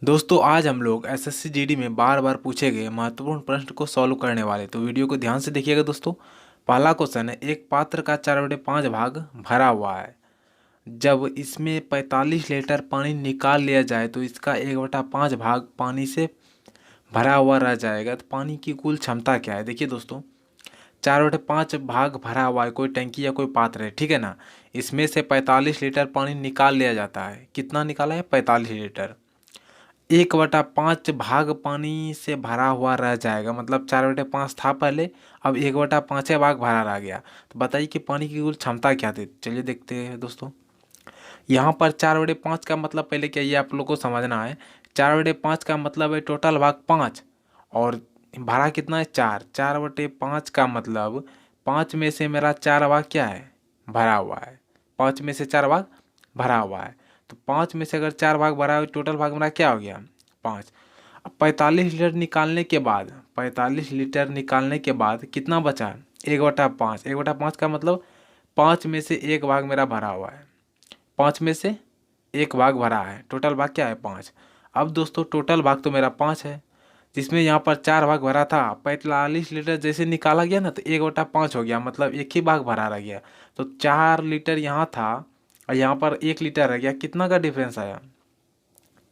दोस्तों आज हम लोग एसएससी जीडी में बार बार पूछे गए महत्वपूर्ण प्रश्न को सॉल्व करने वाले, तो वीडियो को ध्यान से देखिएगा दोस्तों। पहला क्वेश्चन है, एक पात्र का 4/5 भाग भरा हुआ है। जब इसमें 45 लीटर पानी निकाल लिया जाए तो इसका 1/5 भाग पानी से भरा हुआ रह जाएगा। तो पानी की कुल क्षमता क्या है? देखिए दोस्तों, 4/5 भाग भरा हुआ है, कोई टंकी या कोई पात्र है, ठीक है ना। इसमें से 45 लीटर पानी निकाल लिया जाता है। कितना निकाला है? 45 लीटर। 1/5 भाग पानी से भरा हुआ रह जाएगा, मतलब 4/5 था पहले, अब 1/5 भाग भरा रह गया। तो बताइए कि पानी की कुल क्षमता क्या थी? चलिए देखते हैं दोस्तों। यहाँ पर 4/5 का मतलब पहले क्या, ये आप लोग को समझना है। 4/5 का मतलब है टोटल भाग 5, और भरा कितना है? 4। 4/5 का मतलब 5 में से मेरा 4 भाग क्या है? भरा हुआ है। 5 में से 4 भाग भरा हुआ है। तो 5 में से अगर 4 भाग भरा है, टोटल भाग मेरा क्या हो गया? 5। अब 45 लीटर निकालने के बाद, 45 लीटर निकालने के बाद कितना बचा? 1/5। 1/5 का मतलब 5 में से 1 भाग मेरा भरा हुआ है। 5 में से 1 भाग भरा है, टोटल भाग क्या है? 5। अब दोस्तों टोटल भाग तो मेरा 5 है, जिसमें यहाँ पर 4 भाग भरा था। 45 लीटर जैसे निकाला गया ना, तो 1/5 हो गया, मतलब एक ही भाग भरा रह गया। तो 4 लीटर यहाँ था और यहाँ पर 1 लीटर रह गया। कितना का डिफरेंस आया?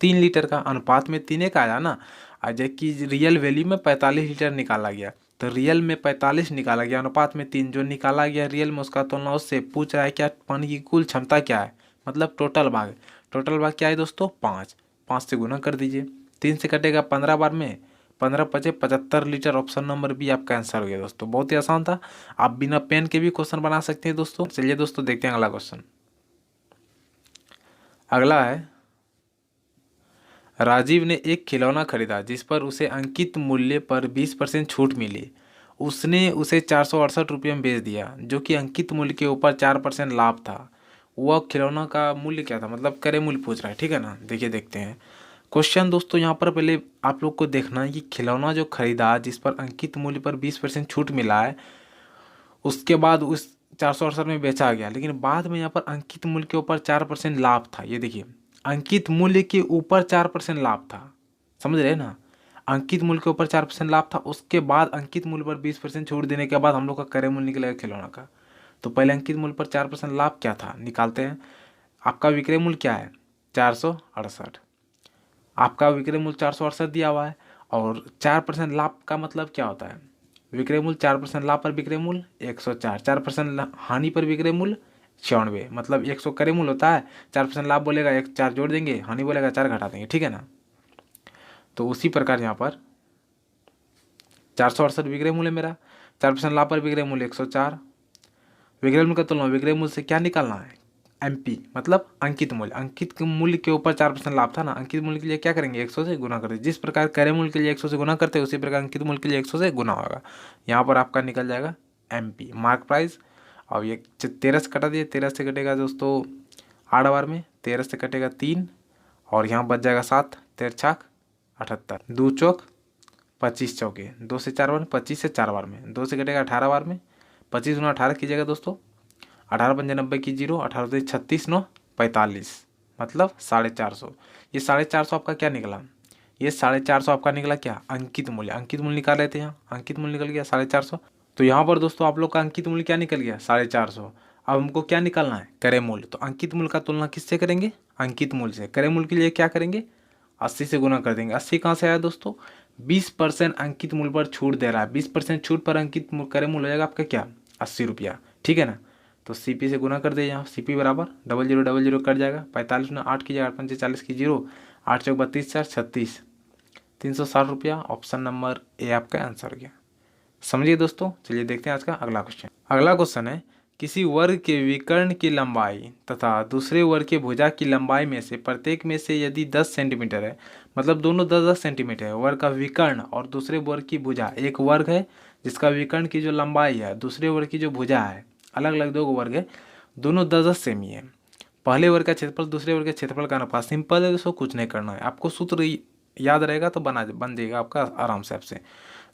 3 लीटर का। अनुपात में 3 का आया ना। और जबकि रियल वैल्यू में 45 लीटर निकाला गया, तो रियल में 45 निकाला गया, अनुपात में 3 जो निकाला गया रियल में, उसका तुलना उससे पूछ रहा है क्या पानी की कुल क्षमता क्या है, मतलब टोटल भाग। टोटल भाग क्या है दोस्तों? 5। 5 से गुना कर दीजिए, 3 से कटेगा 15 बार में, 15 पचे 75 लीटर। ऑप्शन नंबर बी आपका आंसर हो गया दोस्तों। बहुत ही आसान था, आप बिना पेन के भी क्वेश्चन बना सकते हैं दोस्तों। चलिए दोस्तों देखते हैं अगला क्वेश्चन। अगला है, राजीव ने एक खिलौना खरीदा जिस पर उसे अंकित मूल्य पर 20% छूट मिली। उसने उसे 468 रुपये में बेच दिया, जो कि अंकित मूल्य के ऊपर 4% लाभ था। वह खिलौना का मूल्य क्या था? मतलब क्रय मूल्य पूछ रहा है, ठीक है ना। देखिए देखते हैं क्वेश्चन दोस्तों। यहाँ पर पहले आप लोग को देखना है कि खिलौना जो खरीदा जिस पर अंकित मूल्य पर 20% छूट मिला है, उसके बाद उस 468 में बेचा गया, लेकिन बाद में यहाँ पर अंकित मूल्य के ऊपर 4% लाभ था। ये देखिए, अंकित मूल्य के ऊपर 4% लाभ था, समझ रहे हैं ना। अंकित मूल्य के ऊपर 4% लाभ था, उसके बाद अंकित मूल्य पर 20% छूट देने के बाद हम लोग का क्रय मूल्य निकलेगा खिलौना का। तो पहले अंकित मूल्य पर 4% लाभ क्या था, निकालते हैं। आपका विक्रय मूल्य क्या है? 468। आपका विक्रय मूल्य 468 दिया हुआ है, और 4% लाभ का मतलब क्या होता है? विक्रय मूल्य 4% लाभ पर विक्रय मूल्य 104, 4% हानि पर विक्रय मूल्य 96, मतलब 100 क्रय मूल्य होता है। 4% लाभ बोलेगा 1 4 जोड़ देंगे, हानि बोलेगा 4 घटा देंगे, ठीक है ना। तो उसी प्रकार यहाँ पर 468 विक्रय मूल्य मेरा, 4% लाभ पर विक्रय मूल्य 104। विक्रय मूल्य का तुलना विक्रय मूल्य से क्या निकालना है? एमपी, मतलब अंकित मूल्य। अंकित के मूल्य के ऊपर 4% लाभ था ना, अंकित मूल्य के लिए क्या करेंगे? 100 से गुना करते। जिस प्रकार क्रय मूल्य के लिए 100 से गुना करते हैं, उसी प्रकार अंकित मूल्य के लिए 100 से गुना होगा। यहाँ पर आपका निकल जाएगा एमपी, मार्क प्राइस। और ये 13 से कटा दिए, 13 से कटेगा दोस्तों 8 बार में, 13 से कटेगा 3, और यहाँ बच जाएगा 7, 13 छाक 78, 2 चौक 25 चौके, 2 से 4 बार में, 25 से 4 बार में, 2 से कटेगा 18 बार में, 25 गुना 18 कीजिएगा दोस्तों, 18×5 की 0, 18 36 9 45, मतलब 450। ये 450 आपका क्या निकला? ये 450 आपका निकला क्या? अंकित मूल्य। अंकित मूल्य निकाल रहे थे यहाँ, अंकित मूल्य निकल गया 450। तो यहाँ पर दोस्तों आप लोग का अंकित मूल्य क्या निकल गया? 450। अब हमको क्या निकालना है? क्रय मूल्य। तो अंकित मूल्य का तुलना किससे करेंगे? अंकित मूल्य से। क्रय मूल्य के लिए क्या करेंगे? 80 से गुना कर देंगे। 80 कहाँ से आया दोस्तों? 20% अंकित मूल्य पर छूट दे रहा है। 20% छूट पर अंकित क्रय मूल्य हो जाएगा आपका क्या? 80 रुपया, ठीक है ना। तो सीपी से गुना कर दे, यहाँ सीपी बराबर 0000 कट जाएगा। 45 में 8 की जगह 8×5 40 की 0, 8 चौक 32 4 36, 360 रुपया। ऑप्शन नंबर ए आपका आंसर हो गया। समझिए दोस्तों। चलिए देखते हैं आज का अगला क्वेश्चन। अगला क्वेश्चन है, किसी वर्ग के विकर्ण की लंबाई तथा दूसरे वर्ग के भुजा की लंबाई में से प्रत्येक में से यदि 10 सेंटीमीटर है, मतलब दोनों 10-10 सेंटीमीटर है, वर्ग का विकर्ण और दूसरे वर्ग की भुजा। एक वर्ग है जिसका विकर्ण की जो लंबाई है, दूसरे वर्ग की जो भुजा है, अलग अलग दो वर्ग है, दोनों 10-10 सेमी है। पहले वर्ग का क्षेत्रफल दूसरे वर्ग के क्षेत्रफल का अनुपात। सिंपल है दोस्तों, कुछ नहीं करना है आपको। सूत्र याद रहेगा तो बन जाएगा आपका आराम से आपसे।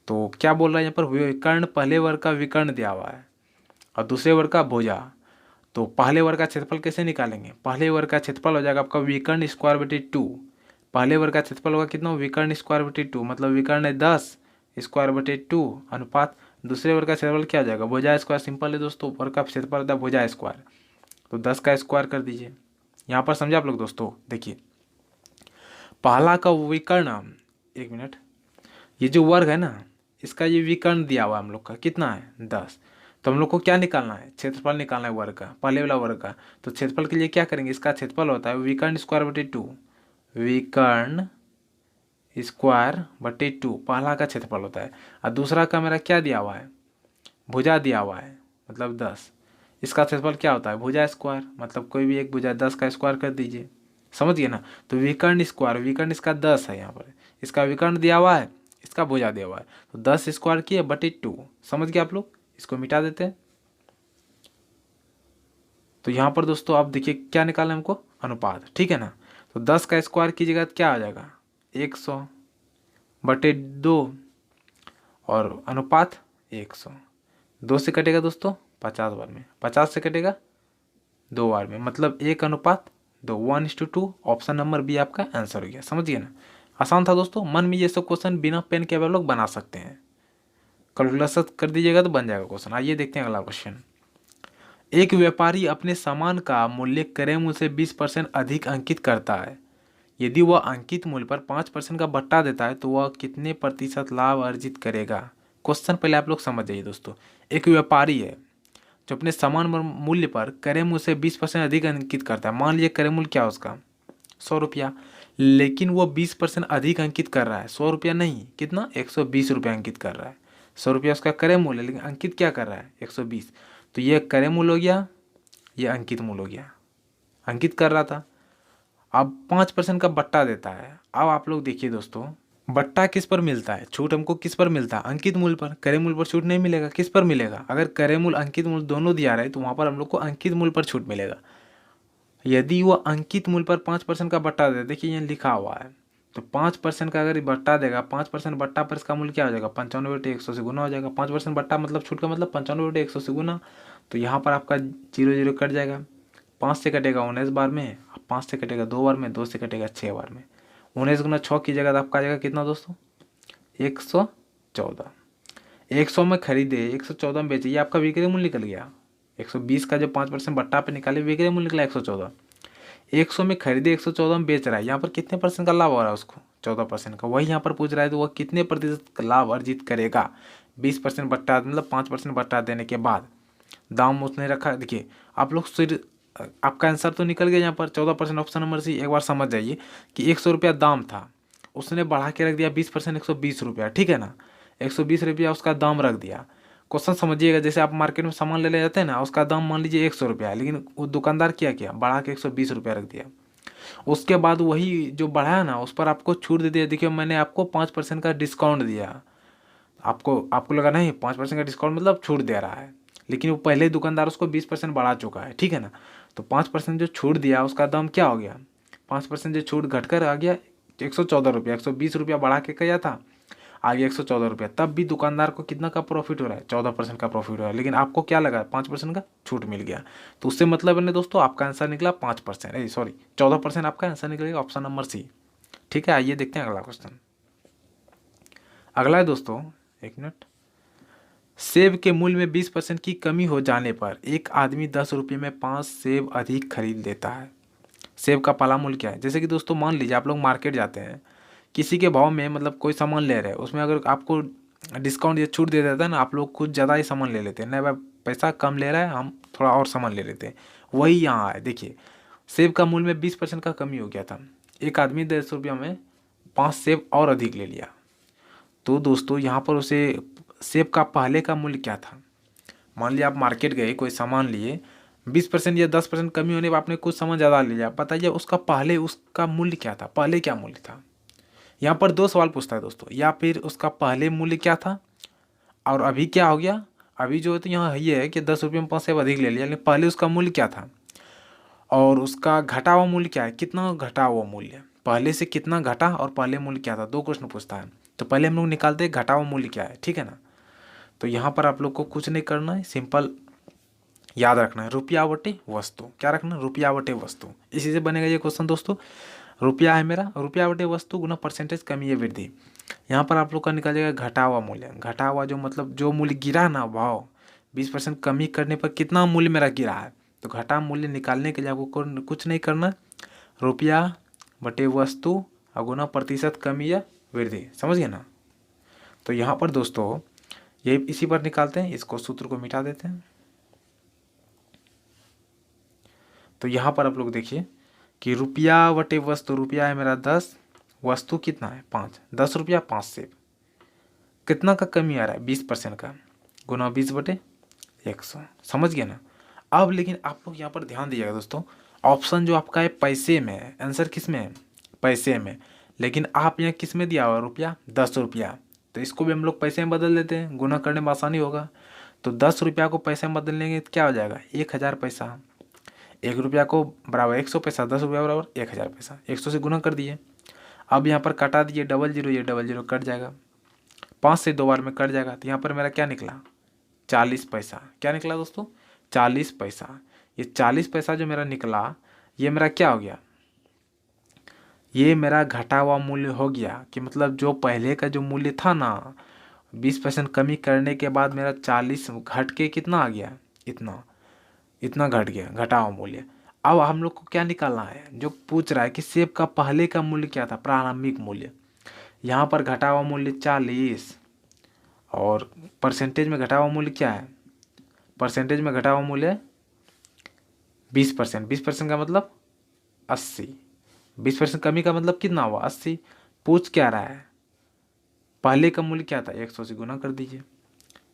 तो क्या बोल रहा है यहाँ पर? विकर्ण, पहले वर्ग का विकर्ण दिया हुआ है और दूसरे वर्ग का भुजा। तो पहले वर्ग का क्षेत्रफल कैसे निकालेंगे? पहले वर्ग का क्षेत्रफल हो जाएगा आपका विकर्ण स्क्वायर बटे 2। पहले वर्ग का क्षेत्रफल होगा कितना, विकर्ण स्क्वायर बटे 2, मतलब विकर्ण है 10 स्क्वायर बटे 2 अनुपात दूसरे वर्ग का क्षेत्रफल क्या हो जाएगा, भुजा स्क्वायर। सिंपल है दोस्तों, वर्ग का क्षेत्रफल होता है भुजा स्क्वायर, तो 10 का स्क्वायर कर दीजिए। यहाँ पर समझे आप लोग दोस्तों। देखिए पहला का विकर्ण, एक मिनट, ये जो वर्ग है ना इसका ये विकर्ण दिया हुआ हम लोग का कितना है 10, तो हम लोग को क्या निकालना है, क्षेत्रफल निकालना है वर्ग का, पहले वाला वर्ग का। तो क्षेत्रफल के लिए क्या करेंगे, इसका क्षेत्रफल होता है विकर्ण स्क्वायर बटे 2, विकर्ण स्क्वायर बटे 2 पहला का क्षेत्रफल होता है। और दूसरा का मेरा क्या दिया हुआ है, भुजा दिया हुआ है, मतलब 10, इसका क्षेत्रफल क्या होता है भुजा स्क्वायर, मतलब कोई भी एक भुजा 10 का स्क्वायर कर दीजिए, समझ गए ना। तो विकर्ण स्क्वायर, विकर्ण इसका 10 है यहाँ पर, इसका विकर्ण दिया हुआ है, इसका भुजा दिया हुआ है, तो 10 स्क्वायर किए बटे 2, समझ गए आप लोग। इसको मिटा देते हैं। तो यहाँ पर दोस्तों आप देखिए क्या निकालना है हमको, अनुपात, ठीक है ना। तो 10 का स्क्वायर कीजिएगा तो क्या आ जाएगा 100 बटे 2 और अनुपात 100, 2 से कटेगा दोस्तों 50 बार में, 50 से कटेगा 2 बार में, मतलब 1:2, 1:2। ऑप्शन नंबर बी आपका आंसर हो गया, समझिए ना। आसान था दोस्तों, मन में ये सब क्वेश्चन बिना पेन के आप लोग बना सकते हैं, कैलकुलेशन कर दीजिएगा तो बन जाएगा क्वेश्चन। आइए देखते हैं अगला क्वेश्चन। एक व्यापारी अपने सामान का मूल्य क्रय मूल्य से 20% अधिक अंकित करता है। यदि वह अंकित मूल्य पर 5% का बट्टा देता है तो वह कितने प्रतिशत लाभ अर्जित करेगा। क्वेश्चन पहले आप लोग समझ जाइए दोस्तों। एक व्यापारी है जो अपने सामान मूल्य पर क्रय मूल्य से 20% अधिक अंकित करता है। मान लीजिए क्रय मूल्य क्या है उसका 100 रुपया, लेकिन वो 20% अधिक अंकित कर रहा है, 100 रुपया नहीं, कितना 120 रुपया अंकित कर रहा है। 100 रुपया उसका क्रय मूल्य, लेकिन अंकित क्या कर रहा है 120। तो ये क्रय मूल्य हो गया, ये अंकित मूल्य हो गया, अंकित कर रहा था। अब 5% का बट्टा देता है। अब आप लोग देखिए दोस्तों, बट्टा किस पर मिलता है, छूट हमको किस पर मिलता है, अंकित मूल्य पर। क्रय मूल्य पर छूट नहीं मिलेगा, किस पर मिलेगा, अगर क्रय मूल्य अंकित मूल्य दोनों दिया रहे तो वहाँ पर हम लोग को अंकित मूल्य पर छूट मिलेगा। यदि वो अंकित मूल्य पर 5% का बट्टा दे, देखिए यहाँ लिखा हुआ है, तो 5% का अगर बट्टा देगा, 5% बट्टा पर इसका मूल्य क्या हो जाएगा 95/100 से गुना हो जाएगा। 5% बट्टा मतलब छूट का मतलब 95/100 से गुना। तो यहाँ पर आपका 0 कट जाएगा, 5 से कटेगा 19 बार में, 5 से कटेगा 2 बार में, 2 से कटेगा 6 बार में। 19 गुना 6 की जगह तो आपका आ जाएगा कितना दोस्तों 114। 100 में खरीदे 114 में बेचे, ये आपका विक्रय मूल्य निकल गया। 120 का जो 5% बट्टा पे निकाले विक्रय मूल्य निकला 114। 100 में खरीदे 114 में बेच रहा है, यहाँ पर कितने परसेंट का लाभ हो रहा है उसको 14% का। वही यहाँ पर पूछ रहा है तो वह कितने प्रतिशत लाभ अर्जित करेगा 20% बट्टा, मतलब 5% बट्टा देने के बाद। दाम उसने रखा, देखिए आप लोग सिर्फ आपका आंसर तो निकल गया यहाँ पर 14%, ऑप्शन नंबर सी। एक बार समझ जाइए कि 100 रुपया दाम था, उसने बढ़ा के रख दिया 20%, 120 रुपया, ठीक है ना। 120 रुपया उसका दाम रख दिया। क्वेश्चन समझिएगा, जैसे आप मार्केट में सामान ले जाते हैं ना, उसका दाम मान लीजिए 100 रुपया है, लेकिन वो दुकानदार क्या किया बढ़ा के 120 रुपया रख दिया। उसके बाद वही जो बढ़ाया ना उस पर आपको छूट दे दिया, देखिए मैंने आपको 5% का डिस्काउंट दिया। आपको लगा नहीं 5% का डिस्काउंट मतलब छूट दे रहा है, लेकिन वो पहले दुकानदार उसको 20% बढ़ा चुका है, ठीक है ना। तो 5% जो छूट दिया उसका दाम क्या हो गया, 5% जो छूट घटकर आ गया 114 रुपया। 120 रुपया बढ़ा के किया था, आ गया 114 रुपया। तब भी दुकानदार को कितना का प्रॉफिट हो रहा है 14% का प्रॉफिट हो रहा है, लेकिन आपको क्या लगा 5% का छूट मिल गया। तो उससे मतलब है दोस्तों आपका आंसर निकला 5%, सॉरी 14% आपका आंसर निकलेगा, ऑप्शन नंबर सी, ठीक है। आइए देखते हैं अगला क्वेश्चन। अगला है दोस्तों, एक मिनट। सेब के मूल्य में 20% की कमी हो जाने पर एक आदमी 10 रुपये में 5 सेब अधिक खरीद लेता है। सेब का पहला मूल्य क्या है। जैसे कि दोस्तों मान लीजिए आप लोग मार्केट जाते हैं, किसी के भाव में मतलब कोई सामान ले रहे हैं, उसमें अगर आपको डिस्काउंट या छूट दे देता है ना, आप लोग कुछ ज़्यादा ही सामान ले लेते हैं, नहीं भाई पैसा कम ले रहा है हम थोड़ा और सामान ले लेते हैं। वही यहाँ है, देखिए सेब का मूल्य में 20% का कमी हो गया था, एक आदमी 10 रुपया में 5 सेब और अधिक ले लिया। तो दोस्तों यहाँ पर उसे सेब का पहले का मूल्य क्या था। मान लिया आप मार्केट गए, कोई सामान लिए, 20% या 10% कमी होने पर आपने कुछ सामान ज़्यादा ले लिया, बताइए उसका पहले उसका मूल्य क्या था, पहले क्या मूल्य था। यहाँ पर 2 सवाल पूछता है दोस्तों, या फिर उसका पहले मूल्य क्या था और अभी क्या हो गया। अभी जो है तो यहाँ ये है कि 10 रुपये में 5 सेब अधिक ले लिया, लेकिन पहले उसका मूल्य क्या था और उसका घटा हुआ मूल्य क्या है, कितना घटा हुआ मूल्य, पहले से कितना घटा और पहले मूल्य क्या था। 2 क्वेश्चन पूछता है, तो पहले हम लोग निकालते हैं घटा हुआ मूल्य क्या है, ठीक है ना। तो यहाँ पर आप लोग को कुछ नहीं करना है, सिंपल याद रखना है रुपया बटे वस्तु। क्या रखना, रुपया बटे वस्तु, इसी से बनेगा ये क्वेश्चन दोस्तों। रुपया है मेरा, रुपया बटे वस्तु गुना परसेंटेज कमी या वृद्धि। यहाँ पर आप लोग का निकल जाएगा घटा हुआ मूल्य। घटा हुआ जो मतलब जो मूल्य गिरा ना भाव 20% कमी करने पर कितना मूल्य मेरा गिरा है, तो घटा मूल्य निकालने के लिए आपको कुछ नहीं करना, रुपया बटे वस्तु और गुना प्रतिशत कमी या वृद्धि। समझ गए ना। तो यहाँ पर दोस्तों ये इसी पर निकालते हैं, इसको सूत्र को मिटा देते हैं। तो यहाँ पर आप लोग देखिए कि रुपया बटे वस्तु, रुपया है मेरा 10, वस्तु कितना है 5, 10 रुपया 5 सेब, कितना का कमी आ रहा है 20% का, गुना 20 बटे 100। समझ गए ना। अब लेकिन आप लोग यहाँ पर ध्यान दीजिएगा दोस्तों, ऑप्शन जो आपका है पैसे में है, आंसर किस में है पैसे में, लेकिन आप यहाँ किस में दिया हुआ रुपया 10 रुपया, तो इसको भी हम लोग पैसे में बदल देते हैं, गुना करने में आसानी होगा। तो 10 रुपया को पैसे में बदल लेंगे तो क्या हो जाएगा 1000 पैसा, 1 रुपया को बराबर 100 पैसा, 10 रुपया बराबर 1000 पैसा, 100 से गुना कर दिए। अब यहाँ पर कटा दिए 00, ये 00 कट जाएगा, 5 से 2 बार में कट जाएगा, तो यहाँ पर मेरा क्या निकला 40 पैसा। क्या निकला दोस्तों 40 पैसा। ये 40 पैसा जो मेरा निकला ये मेरा क्या हो गया, ये मेरा घटा हुआ मूल्य हो गया, कि मतलब जो पहले का जो मूल्य था ना 20% कमी करने के बाद मेरा 40 घट के कितना आ गया, इतना घट गया घटा हुआ मूल्य। अब हम लोग को क्या निकालना है, जो पूछ रहा है कि सेब का पहले का मूल्य क्या था, प्रारंभिक मूल्य। यहाँ पर घटा हुआ मूल्य 40 और परसेंटेज में घटा हुआ मूल्य क्या है, परसेंटेज में घटा हुआ मूल्य 20%। 20% का मतलब 80, 20% कमी का मतलब कितना हुआ 80। पूछ क्या रहा है, पहले का मूल्य क्या था 100 से गुना कर दीजिए,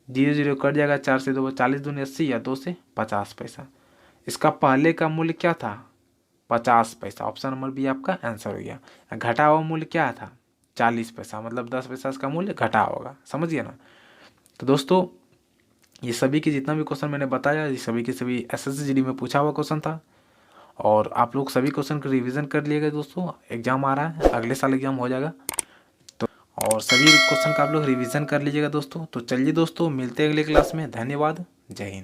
00 कट जाएगा, 4 से 2 40 दूनी 80 या 2 से 50 पैसा। इसका पहले का मूल्य क्या था 50 पैसा, ऑप्शन नंबर बी आपका आंसर हो गया। घटा हुआ मूल्य क्या था 40 पैसा, मतलब 10 पैसा इसका मूल्य घटा होगा। समझ गए ना। तो दोस्तों ये सभी के जितना भी क्वेश्चन मैंने बताया, ये सभी के सभी SSGD में पूछा हुआ क्वेश्चन था, और आप लोग सभी क्वेश्चन को रिवीजन कर लिएगा दोस्तों। एग्जाम आ रहा है, अगले साल एग्जाम हो जाएगा, तो और सभी क्वेश्चन का आप लोग रिवीजन कर लीजिएगा दोस्तों। तो चलिए दोस्तों मिलते हैं अगले क्लास में। धन्यवाद, जय हिंद।